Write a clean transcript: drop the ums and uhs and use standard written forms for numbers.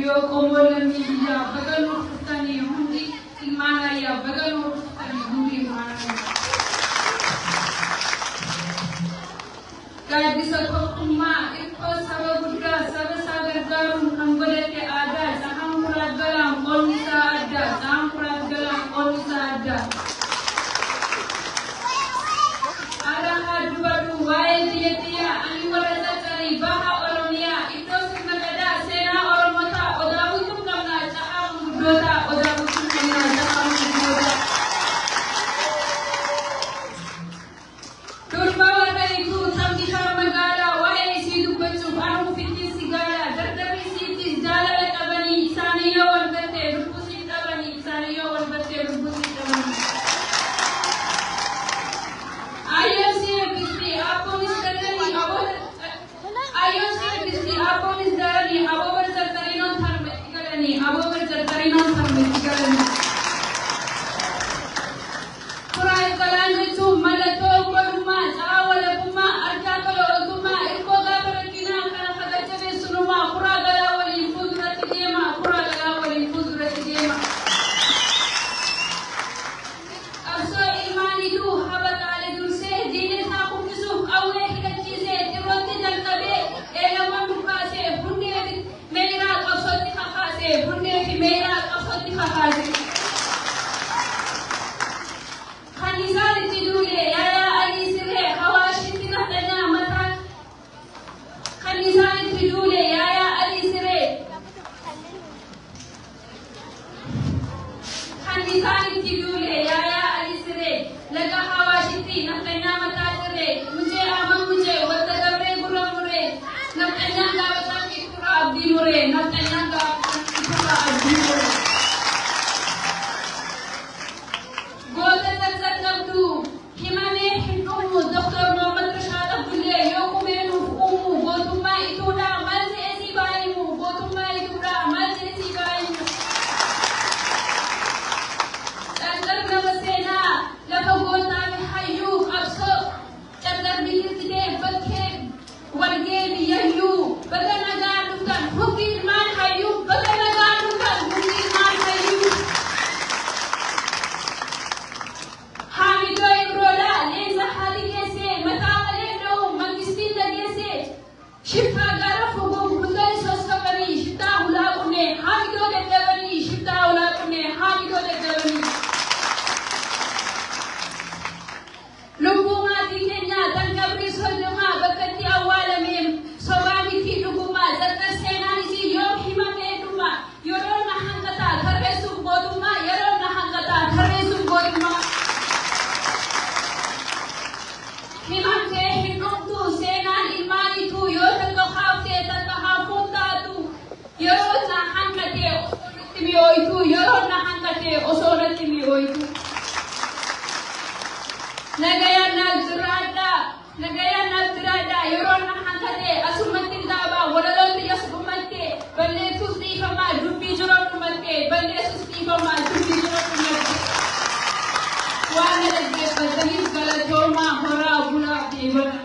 يوكم ولا ميديا بقلوا رفتني هندي المعنى يا بقلوا رفتني هندي المعنى قاعد يسقط ما إكو سبب كذا سبب سبب دارون أنقلت أدا سهم مراد كلام قوم سادا سهم مراد كلام قوم سادا ada hadu badu wae dia ani warata cari baha oromia itu sebenarnya sena oromota oda hukum kamna caham dota oda hukum kamna caham dota turbawa itu sampai magala wae sidu bacu anu fiti sigala dardari siti jala lekabani isaniyo warbate rupusi tabani isaniyo warbate rupusi tabani Wana lagi, pagdating sa Kalajoma, Hora, Bula, Iba.